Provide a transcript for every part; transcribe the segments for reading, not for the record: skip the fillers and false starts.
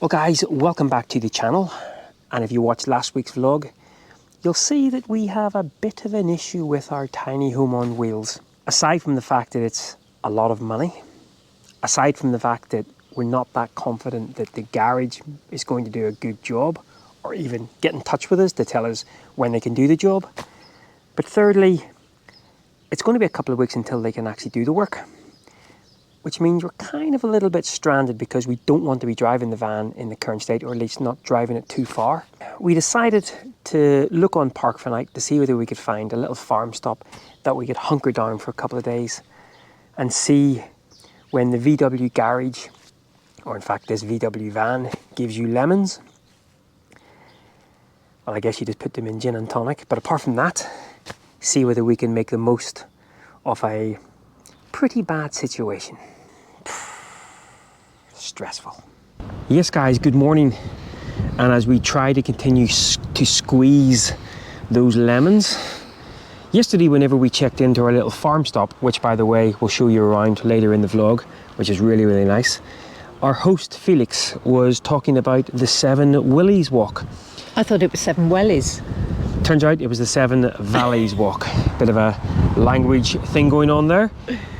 Well guys, welcome back to the channel, and if you watched last week's vlog, you'll see that we have a bit of an issue with our tiny home on wheels. Aside from the fact that it's a lot of money, aside from the fact that we're not that confident that the garage is going to do a good job, or even get in touch with us to tell us when they can do the job, but thirdly, it's going to be a couple of weeks until they can actually do the work. Which means we're kind of a little bit stranded because we don't want to be driving the van in the current state, or at least not driving it too far. We decided to look on Park4Night to see whether we could find a little farm stop that we could hunker down for a couple of days and see when the VW garage, or in fact this VW van, gives you lemons. Well, I guess you just put them in gin and tonic, but apart from that, see whether we can make the most of a pretty bad situation. Stressful. Yes guys, good morning. And as we try to continue to squeeze those lemons, yesterday whenever we checked into our little farm stop, which by the way we'll show you around later in the vlog, which is really nice, our host Felix was talking about the 7 Willies walk. I thought it was 7 wellies. Turns out it was the 7 Valleys walk. Bit of a language thing going on there.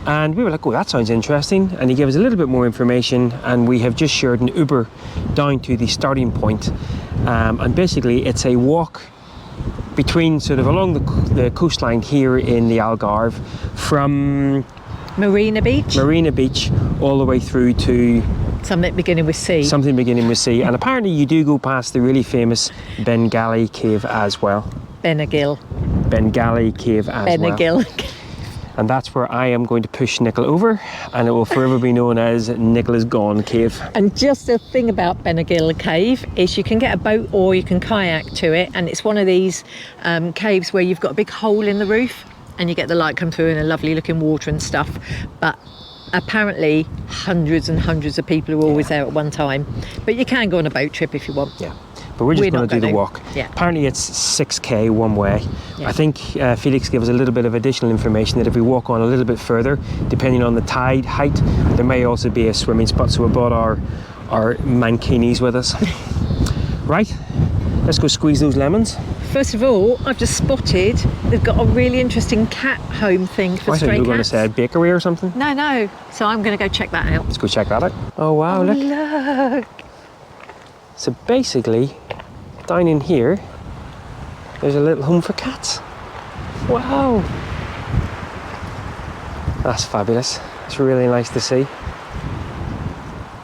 And we were like, oh, that sounds interesting. And he gave us a little bit more information, and we have just shared an Uber down to the starting point. And basically it's a walk between sort of along the coastline here in the Algarve from Marina Beach all the way through to something beginning with C. Something beginning with C. And apparently you do go past the really famous Bengali cave as well. Bengali cave as well. And that's where I am going to push Nicola over, and it will forever be known as Nicola's Gone Cave. And just the thing about Benagil Cave is you can get a boat or you can kayak to it, and it's one of these caves where you've got a big hole in the roof and you get the light come through and a lovely looking water and stuff. But apparently hundreds and hundreds of people are always there at one time. But you can go on a boat trip if you want. Yeah. But we're just going to do the walk. Yeah. Apparently it's 6k one way. Yeah. I think Felix gave us a little bit of additional information that if we walk on a little bit further, depending on the tide height, there may also be a swimming spot. So we brought our mankinis with us. Right, let's go squeeze those lemons. First of all, I've just spotted they've got a really interesting cat home thing for stray cats. I thought you were going to say a bakery or something. No. So I'm going to go check that out. Let's go check that out. Oh wow, look. Look. So basically, down in here, there's a little home for cats. Wow. That's fabulous. It's really nice to see.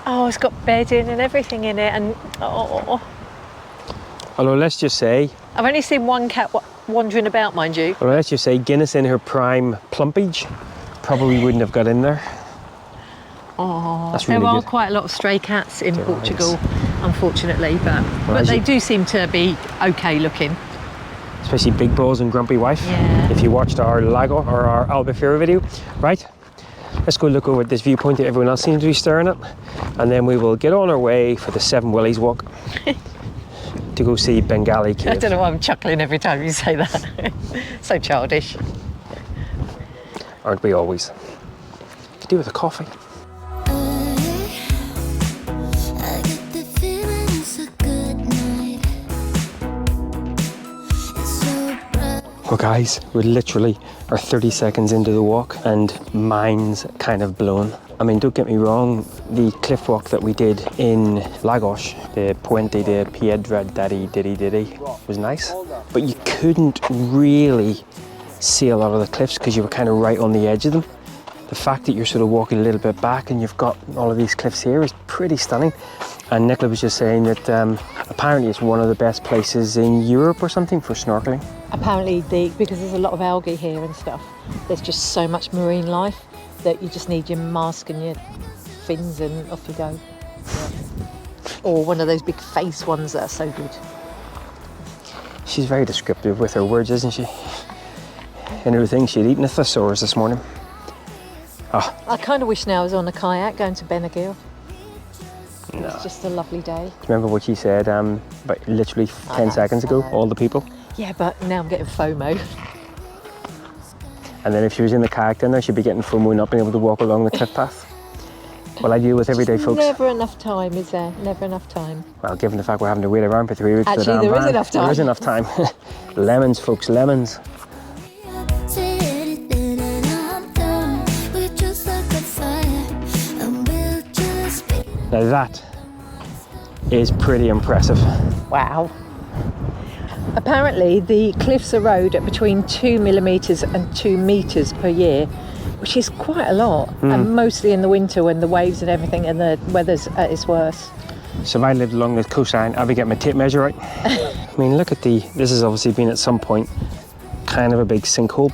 Oh, it's got bedding and everything in it, and oh. Although let's just say, I've only seen one cat wandering about, mind you. Well, let's just say Guinness in her prime plumpage probably wouldn't have got in there. Oh, that's really there are good. Quite a lot of stray cats in Portugal, unfortunately, but they do seem to be okay looking. Especially Big Balls and Grumpy Wife. Yeah. If you watched our Lago or our Albufeira video, right? Let's go look over at this viewpoint that everyone else seems to be staring at, and then we will get on our way for the 7 Willies walk to go see Bengali Cave. I don't know why I'm chuckling every time you say that. So childish. Aren't we always? To do with a coffee. Well guys, we literally are 30 seconds into the walk and mine's kind of blown. I mean, don't get me wrong, the cliff walk that we did in Lagos, the Puente de Piedra Diddy, was nice. But you couldn't really see a lot of the cliffs because you were kind of right on the edge of them. The fact that you're sort of walking a little bit back and you've got all of these cliffs here is pretty stunning. And Nicola was just saying that apparently it's one of the best places in Europe or something for snorkeling. Apparently, because there's a lot of algae here and stuff, there's just so much marine life that you just need your mask and your fins and off you go. Yeah. Or one of those big face ones that are so good. She's very descriptive with her words, isn't she? In her thing, she'd eaten a thesaurus this morning. Oh. I kind of wish now I was on a kayak going to Benagil. No. It's just a lovely day. Remember what she said about literally 10 seconds ago? All the people? Yeah, but now I'm getting FOMO. And then if she was in the kayak down there, she'd be getting FOMO and not being able to walk along the cliff path. Well, I deal with everyday folks. Never enough time, is there? Never enough time. Well, given the fact we're having to wait around for 3 weeks for the Actually, damn there is van, enough time. There is enough time. Lemons, folks, lemons. Now that is pretty impressive. Wow. Apparently, the cliffs erode at between 2 millimetres and 2 metres per year, which is quite a lot, and mostly in the winter when the waves and everything and the weather's at its worst. So if I lived along the coastline, I'd be getting my tape measure right. I mean, look at this has obviously been at some point kind of a big sinkhole.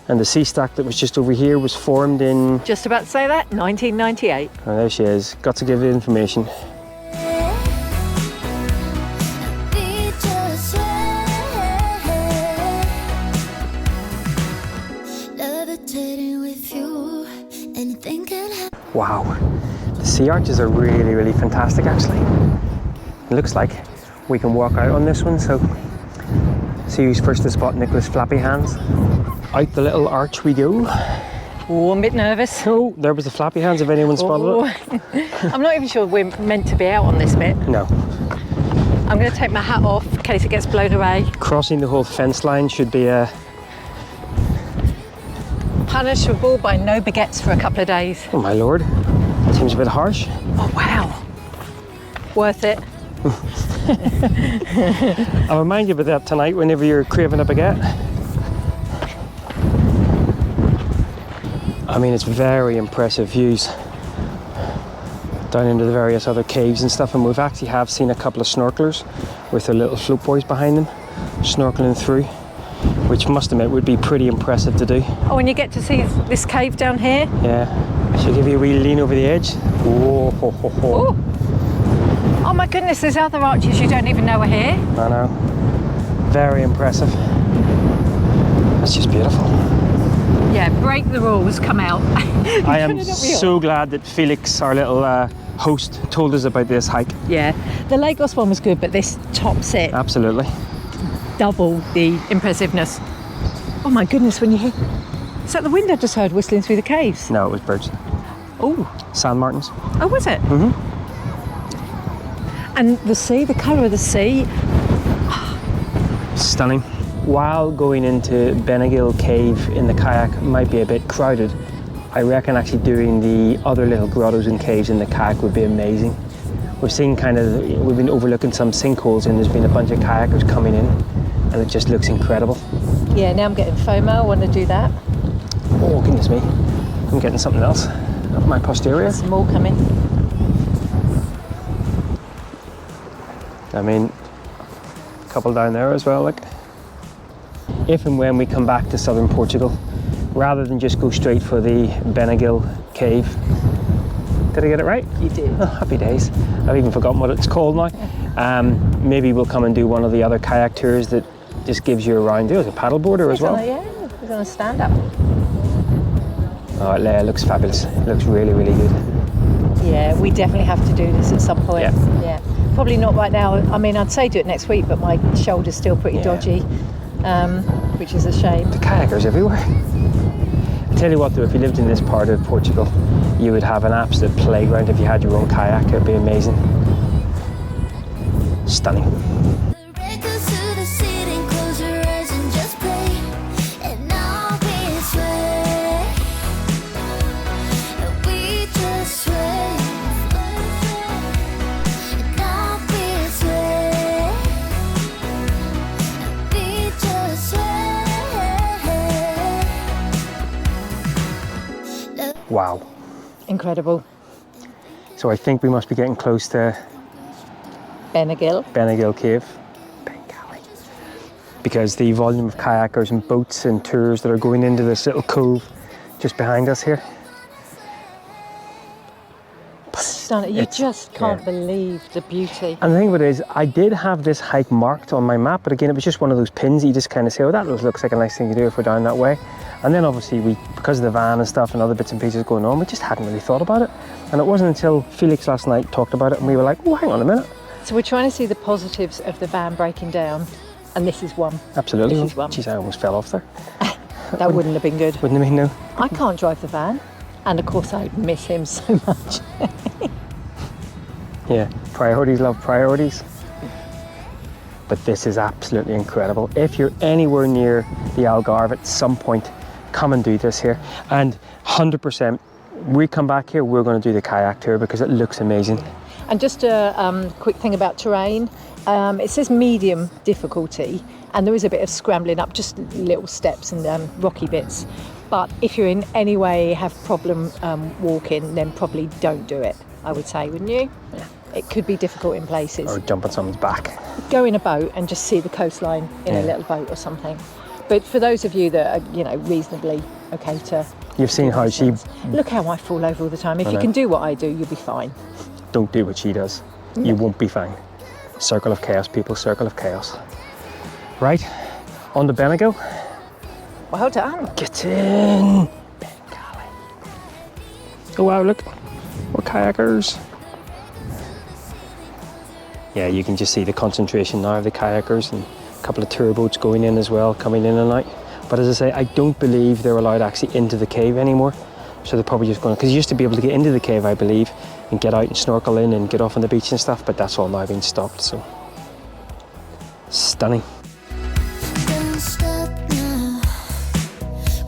And the sea stack that was just over here was formed in... Just about to say that, 1998. Oh, there she is. Got to give the information. Wow, the sea arches are really, really fantastic actually. It looks like we can walk out on this one, so see who's first to spot Nicola's flappy hands. Out the little arch we go. Oh, I'm a bit nervous. Oh, there was the flappy hands if anyone spotted it. I'm not even sure we're meant to be out on this bit. No. I'm going to take my hat off in case it gets blown away. Crossing the whole fence line should be a... Punishable by no baguettes for a couple of days. Oh my lord, seems a bit harsh. Oh wow, worth it. I'll remind you about that tonight whenever you're craving a baguette. I mean, it's very impressive views down into the various other caves and stuff, and we've actually seen a couple of snorkelers with their little float boys behind them snorkeling through, which must admit would be pretty impressive to do. Oh, and you get to see this cave down here? Yeah. Should I give you a wee lean over the edge? Whoa, ho, ho, ho. Oh my goodness, there's other arches you don't even know are here. I know. Very impressive. That's just beautiful. Yeah, break the rules, come out. I am so glad that Felix, our little host, told us about this hike. Yeah, the Lagos one was good, but this tops it. Absolutely. Double the impressiveness. Oh my goodness, when you hear... Is that the wind I just heard whistling through the caves? No, it was birds. Oh. Sand martins. Oh, was it? Mm-hmm. And the sea, the colour of the sea. Stunning. While going into Benagil Cave in the kayak might be a bit crowded, I reckon actually doing the other little grottos and caves in the kayak would be amazing. We've been overlooking some sinkholes and there's been a bunch of kayakers coming in and it just looks incredible. Yeah, now I'm getting FOMO, I want to do that. Oh goodness me, I'm getting something else up my posterior. Some more coming. I mean, a couple down there as well, like. If and when we come back to southern Portugal, rather than just go straight for the Benagil Cave. Did I get it right? You did. Oh, happy days. I've even forgotten what it's called now. Maybe we'll come and do one of the other kayak tours that just gives you a round. There's a paddleboarder as well. Yeah, we're going to stand up. Oh, it looks fabulous. It looks really, really good. Yeah, we definitely have to do this at some point. Yeah. Probably not right now. I mean, I'd say do it next week, but my shoulder's still pretty dodgy, which is a shame. The kayakers everywhere. I tell you what though, if you lived in this part of Portugal, you would have an absolute playground if you had your own kayak. It would be amazing. Stunning. Wow. Incredible. So I think we must be getting close to Benagil Cave. Because the volume of kayakers and boats and tours that are going into this little cove just behind us here. Stunning. You just can't believe the beauty. And the thing about it is, I did have this hike marked on my map, but again, it was just one of those pins that you just kind of say, oh, that looks like a nice thing to do if we're down that way. And then obviously because of the van and stuff and other bits and pieces going on, we just hadn't really thought about it. And it wasn't until Felix last night talked about it and we were like, oh, hang on a minute. So we're trying to see the positives of the van breaking down, and this is one. Absolutely. This is one. Jeez, I almost fell off there. That wouldn't have been good. Wouldn't have been, no. I can't drive the van. And of course I miss him so much. Yeah, priorities love priorities. But this is absolutely incredible. If you're anywhere near the Algarve at some point, come and do this here. And 100%, we come back here, we're going to do the kayak tour because it looks amazing. And just a quick thing about terrain. It says medium difficulty, and there is a bit of scrambling up, just little steps and rocky bits. But if you're in any way have problem walking, then probably don't do it, I would say, wouldn't you? Yeah. It could be difficult in places. Or jump on someone's back. Go in a boat and just see the coastline in a little boat or something. But for those of you that are, you know, reasonably okay to... You've seen how she... Look how I fall over all the time. If you can do what I do, you'll be fine. Don't do what she does. You won't be fine. Circle of chaos, people, circle of chaos. Right, on to Bendigo. Well done. Get in. Bengali. Oh wow, look, we're kayakers. Yeah, you can just see the concentration now of the kayakers and a couple of tour boats going in as well, coming in and out. But as I say, I don't believe they're allowed actually into the cave anymore. So they're probably just going, because you used to be able to get into the cave, I believe, and get out and snorkel in and get off on the beach and stuff, but that's all now been stopped, so. Stunning. Don't stop now.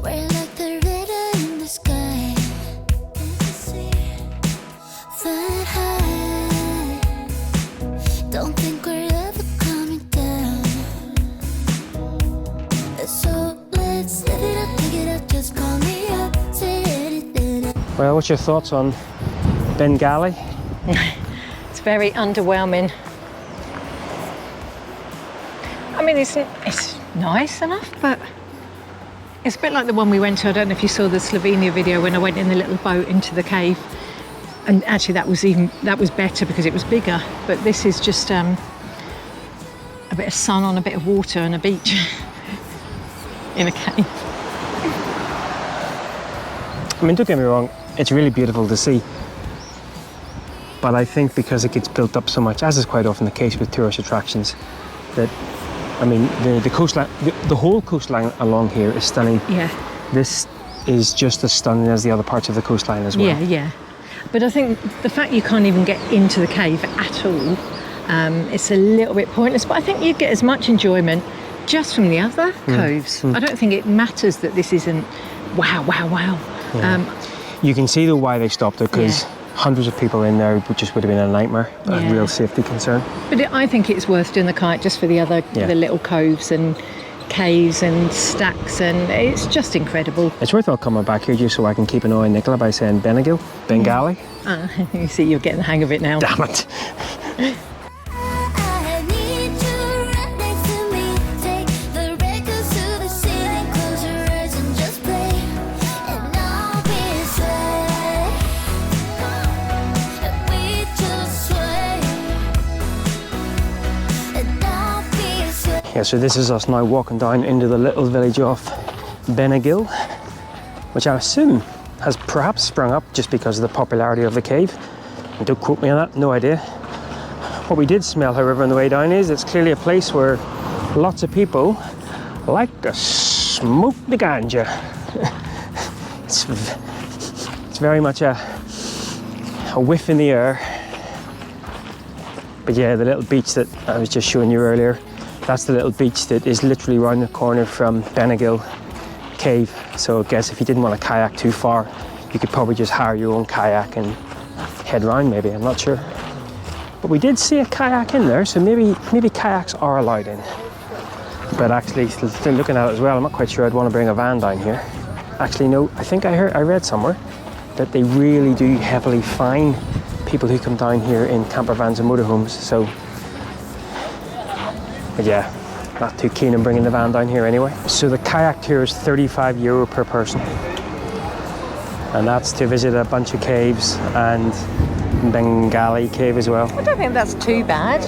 We're like the river in the sky. Fly high. Don't think we're ever coming down. So let's live it up, pick it up, just call me up, say anything. Well, what's your thoughts on Bengali? It's very underwhelming. I mean, it's nice enough, but it's a bit like the one we went to. I don't know if you saw the Slovenia video when I went in the little boat into the cave. And actually that was better because it was bigger. But this is just a bit of sun on a bit of water and a beach in a cave. I mean, don't get me wrong, it's really beautiful to see. But I think because it gets built up so much, as is quite often the case with tourist attractions, that, I mean, the coastline, the whole coastline along here is stunning. Yeah. This is just as stunning as the other parts of the coastline as well. Yeah, yeah. But I think the fact you can't even get into the cave at all, it's a little bit pointless. But I think you get as much enjoyment just from the other coves. I don't think it matters that this isn't wow, wow, wow. Yeah. You can see though why they stopped it, because hundreds of people in there just would have been a nightmare, a real safety concern. But I think it's worth doing the kayak just for the other, the little coves and caves and stacks, and it's just incredible. It's worth all coming back here just so I can keep an eye on Nicola by saying Bengali. You see, you're getting the hang of it now. Damn it. I need you right next to me. Take the records to the ceiling, close your eyes and just play. And I'll be sad. And we just sway. And I'll be sad. Yeah, so this is us now walking down into the little village of Benagil, which I assume has perhaps sprung up just because of the popularity of the cave. And don't quote me on that, no idea. What we did smell, however, on the way down is it's clearly a place where lots of people like to smoke the ganja. It's very much a whiff in the air. But yeah, the little beach that I was just showing you earlier, that's the little beach that is literally around the corner from Benagil Cave. So I guess if you didn't want to kayak too far, you could probably just hire your own kayak and head round maybe, I'm not sure. But we did see a kayak in there, so maybe kayaks are allowed in. But actually, still looking at it as well, I'm not quite sure I'd want to bring a van down here. Actually, no, I think I read somewhere that they really do heavily fine people who come down here in camper vans and motorhomes, so. But yeah, not too keen on bringing the van down here anyway. So the kayak tour is €35 per person. And that's to visit a bunch of caves and Bengali cave as well. I don't think that's too bad.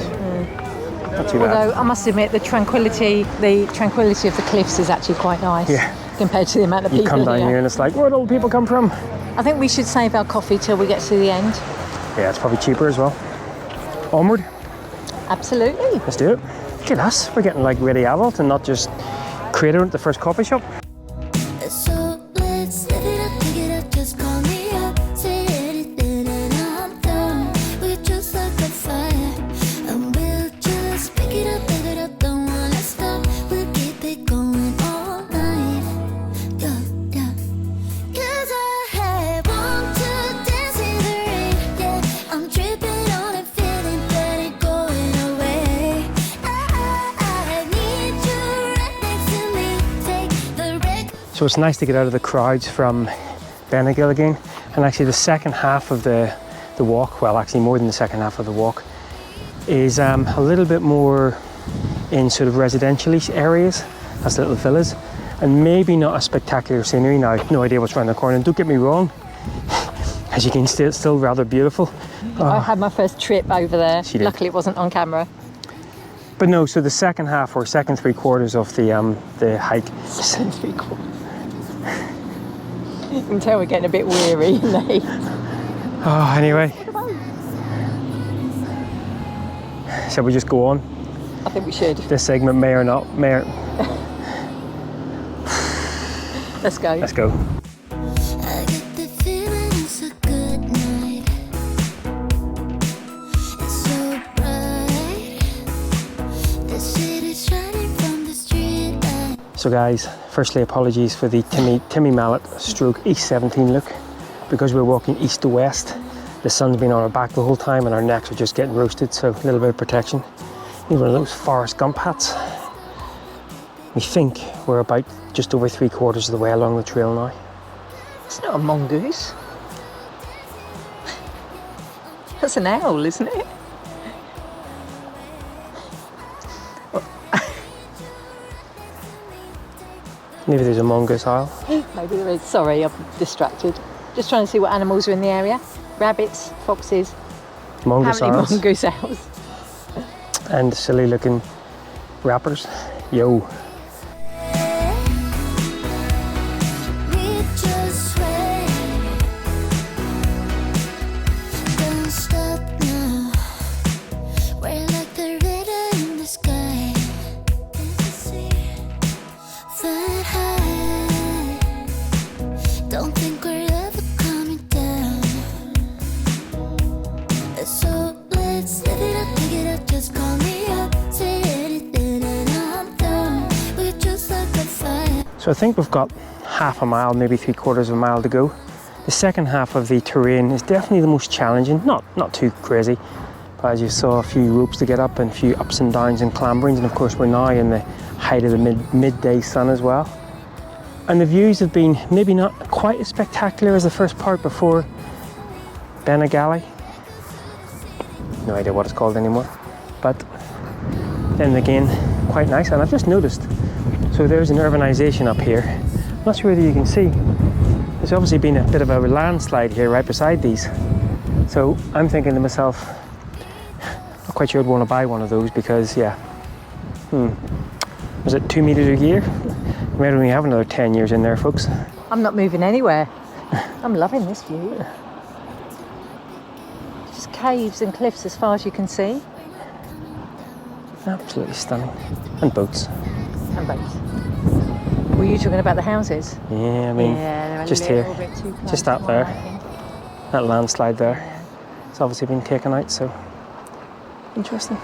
Not too bad. Although I must admit the tranquility of the cliffs is actually quite nice compared to the amount of people. You come down here and it's like, where'd all the people come from? I think we should save our coffee till we get to the end. Yeah, it's probably cheaper as well. Onward. Absolutely. Let's do it. Look at us, we're getting like really adult and not just crater at the first coffee shop. So let's live it up, pick it up, just call me So it's nice to get out of the crowds from Bennegill again. And actually the second half of the walk, well actually more than the second half of the walk, is a little bit more in sort of residential-ish areas, as little villas, and maybe not a spectacular scenery. Now, I've no idea what's around the corner, and don't get me wrong, as you can see, it's still rather beautiful. I had my first trip over there. She did. Luckily it wasn't on camera. But no, so the second half or second 3/4 of the hike. Second 3/4. You can tell we're getting a bit weary, me. Oh, anyway. Shall we just go on? I think we should. This segment may or not, Let's go. Let's go. I get the feeling it's a good night. It's so bright. The city's shining from the street light. So guys, firstly apologies for the Timmy Mallet stroke East 17 look. Because we're walking east to west, the sun's been on our back the whole time and our necks are just getting roasted, so a little bit of protection. Need one of those Forrest Gump hats. We think we're about just over 3/4 of the way along the trail now. It's not a mongoose. That's an owl, isn't it? Maybe there's a mongoose owl. Maybe there is. Sorry, I'm distracted. Just trying to see what animals are in the area. Rabbits, foxes, Mongoose apparently owls. mongoose owls. And silly looking rappers. Yo. We just wait. Don't stop now. We're like the riddle in the sky. Fly high. Don't think we're ever coming down. So let's live it up, pick it up, just call me up. Say anything and I'm down. We're just like a fire. So I think we've got half a mile, maybe 3/4 of a mile to go. The second half of the terrain is definitely the most challenging, not too crazy. But as you saw, a few ropes to get up and a few ups and downs and clamberings, and of course we're now in the height of the midday sun as well. And the views have been maybe not quite as spectacular as the first part before Bennegill. No idea what it's called anymore. But then again, quite nice. And I've just noticed, so there's an urbanisation up here. I'm not sure whether you can see. There's obviously been a bit of a landslide here right beside these. So I'm thinking to myself, not quite sure I'd want to buy one of those because, yeah, was it 2 meters a year? We might only have another 10 years in there, folks. I'm not moving anywhere. I'm loving this view. Just caves and cliffs as far as you can see. Absolutely stunning. And boats. And boats. Were you talking about the houses? Yeah, I mean, they're a just little here, bit too close just to out my there. liking. That landslide there. It's obviously been taken out, so interesting.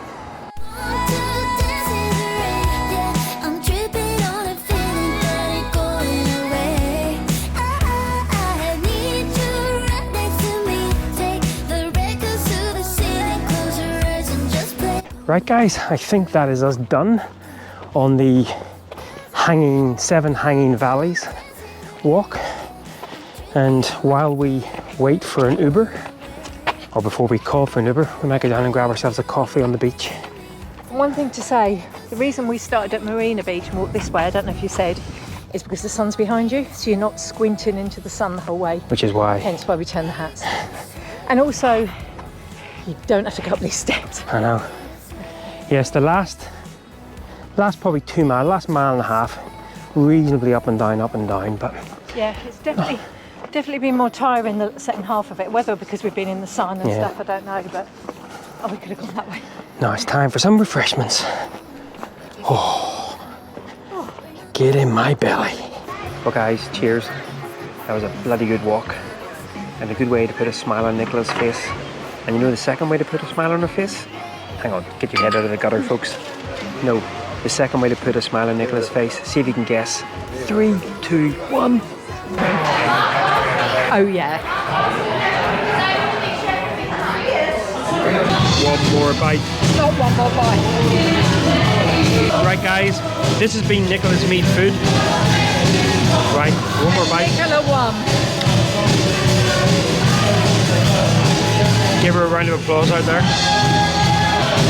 I'm tripping on a feeling that ain't going away. I need you right next to me. Take the records to the ceiling, close your eyes and just play. Right guys, I think that is us done on the 7 hanging valleys walk. And while we wait for an Uber, or before we call for an Uber, we might go down and grab ourselves a coffee on the beach. One thing to say, the reason we started at Marina Beach and walked this way, I don't know if you said, is because the sun's behind you, so you're not squinting into the sun the whole way. Which is why. Hence why we turn the hats. And also, you don't have to go up these steps. I know. Yes, the last probably 2 miles, last mile and a half, reasonably up and down, but Yeah, it's definitely been more tiring the second half of it. Whether because we've been in the sun and Yeah. stuff, I don't know, but we could have gone that way. now it's time for some refreshments. Oh, get in my belly. Well guys, cheers. That was a bloody good walk and a good way to put a smile on Nicola's face. And you know the second way to put a smile on her face? Hang on, get your head out of the gutter, folks. No, the second way to put a smile on Nicola's face, see if you can guess. 3, 2, 1. Oh yeah. One more bite. Not one more bite. Right guys, this has been Nicola's Meat Food. Right, one more bite. Nicola one. Give her a round of applause out there.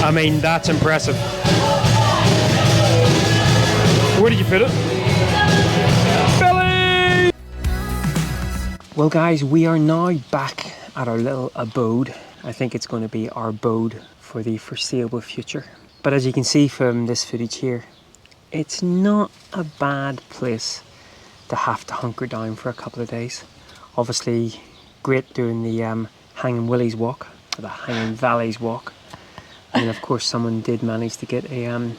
I mean, that's impressive. Where did you put it? Billy! Well guys, we are now back at our little abode. I think it's going to be our abode for the foreseeable future. But as you can see from this footage here, it's not a bad place to have to hunker down for a couple of days. Obviously, great doing the Hanging Willie's walk, or the Hanging Valley's walk. And of course, someone did manage to get a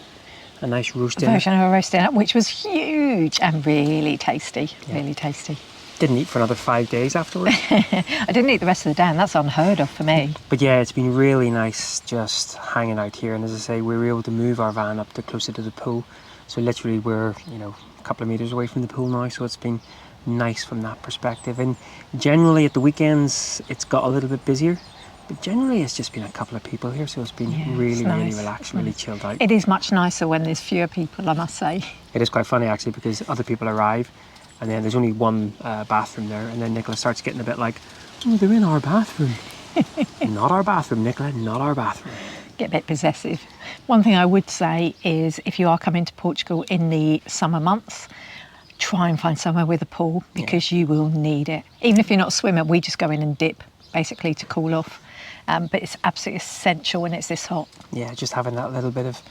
nice roast dinner. Version of a roast dinner, which was huge and really tasty. Yeah. Really tasty. Didn't eat for another 5 days afterwards. I didn't eat the rest of the day, and that's unheard of for me. But yeah, it's been really nice just hanging out here. And as I say, we were able to move our van up to closer to the pool. So literally we're, a couple of metres away from the pool now. So it's been nice from that perspective. And generally at the weekends, it's got a little bit busier. But generally it's just been a couple of people here. So it's been really relaxed, really chilled out. It is much nicer when there's fewer people, I must say. It is quite funny actually, because other people arrive and then there's only one bathroom there. And then Nicola starts getting a bit like, oh, they're in our bathroom. Not our bathroom, Nicola, not our bathroom. Get a bit possessive. One thing I would say is if you are coming to Portugal in the summer months, try and find somewhere with a pool, because you will need it. Even if you're not a swimmer, we just go in and dip basically to cool off. But it's absolutely essential when it's this hot. Yeah, just having that little bit of...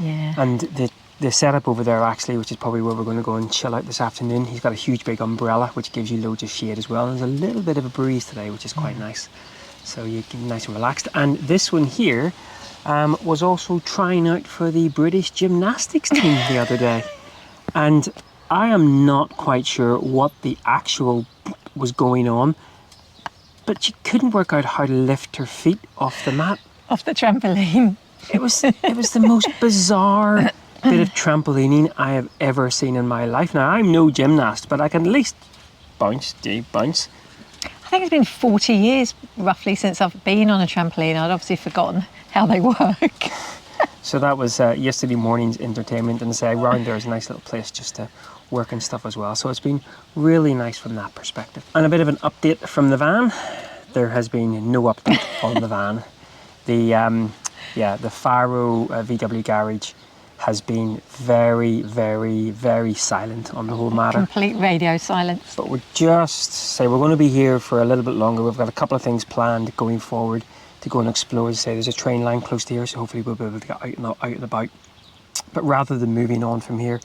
Yeah. And the setup over there actually, which is probably where we're going to go and chill out this afternoon, he's got a huge big umbrella which gives you loads of shade as well. And there's a little bit of a breeze today, which is quite nice. So you can be nice and relaxed. And this one here was also trying out for the British gymnastics team the other day. And I am not quite sure what the actual was going on, but she couldn't work out how to lift her feet off the mat. Off the trampoline. It was the most bizarre bit of trampolining I have ever seen in my life. Now, I'm no gymnast, but I can at least bounce. I think it's been 40 years roughly since I've been on a trampoline. I'd obviously forgotten how they work. So that was yesterday morning's entertainment, and say around there is a nice little place just to work and stuff as well. So it's been really nice from that perspective. And a bit of an update from the van. There has been no update on the van. The Faro VW garage has been very, very, very silent on the whole matter. Complete radio silence. But we're going to be here for a little bit longer. We've got a couple of things planned going forward to go and explore. As I say, there's a train line close to here, so hopefully we'll be able to get out and about. But rather than moving on from here,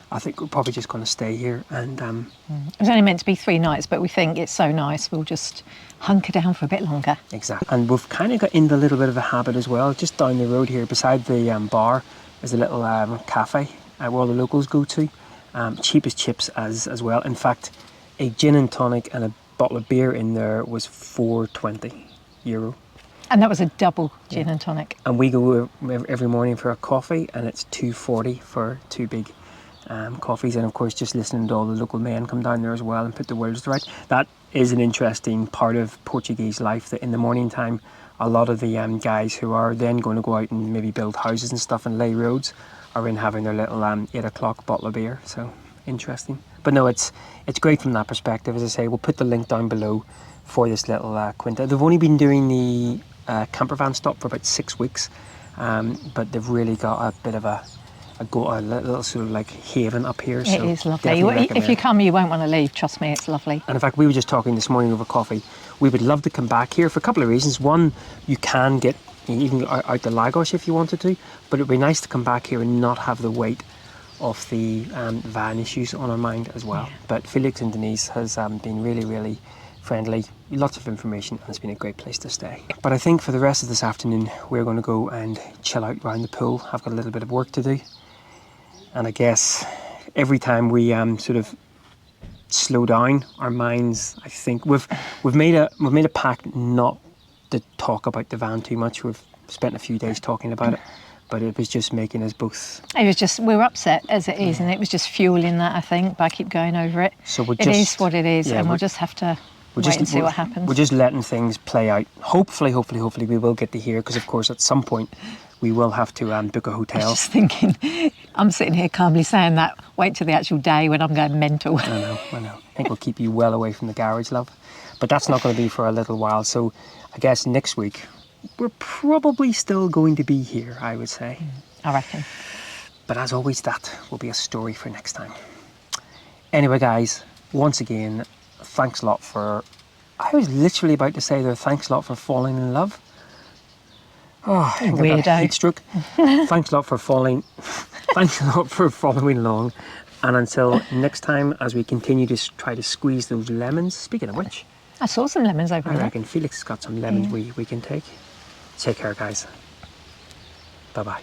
I think we're probably just going to stay here. And It was only meant to be 3 nights, but we think it's so nice, we'll just hunker down for a bit longer. Exactly. And we've kind of got into a little bit of a habit as well. Just down the road here, beside the bar, is a little cafe where all the locals go to. Cheap as chips as well. In fact, a gin and tonic and a bottle of beer in there was €4.20. And that was a double gin and tonic. And we go every morning for a coffee, and it's $2.40 for 2 big coffees. And of course, just listening to all the local men come down there as well and put the words to right. That is an interesting part of Portuguese life, that in the morning time, a lot of the guys who are then going to go out and maybe build houses and stuff and lay roads are in having their little 8 o'clock bottle of beer. So interesting. But no, it's great from that perspective. As I say, we'll put the link down below for this little quinta. They've only been doing the camper van stop for about 6 weeks, but they've really got a bit of a little sort of like haven up here. It is lovely. If you come, you won't want to leave. Trust me, it's lovely. And in fact, we were just talking this morning over coffee. We would love to come back here for a couple of reasons. One, you can get even out to Lagos if you wanted to, but it'd be nice to come back here and not have the weight of the van issues on our mind as well. Yeah. But Felix and Denise has been really, really friendly, lots of information, and it's been a great place to stay. But I think for the rest of this afternoon, we're going to go and chill out around the pool. I've got a little bit of work to do. And I guess every time we sort of slow down our minds, I think we've made a pact not to talk about the van too much. We've spent a few days talking about it, but it was just making us both... we were upset as it is, and it was just fueling that, I think, but I keep going over it. So it is what it is, and we'll just have to wait and see what happens. We're just letting things play out. Hopefully we will get to here, because of course at some point we will have to book a hotel. I was just thinking, I'm sitting here calmly saying that. Wait till the actual day when I'm going mental. I know. I think we'll keep you well away from the garage, love. But that's not going to be for a little while. So I guess next week we're probably still going to be here, I would say. I reckon. But as always, that will be a story for next time. Anyway, guys, once again, thanks a lot for... I was literally about to say there, thanks a lot for falling in love. Oh, I think I've got a heat stroke. Thanks a lot for following along. And until next time, as we continue to try to squeeze those lemons. Speaking of which, I saw some lemons over I there. reckon Felix has got some lemons we can take. Take care, guys. Bye-bye.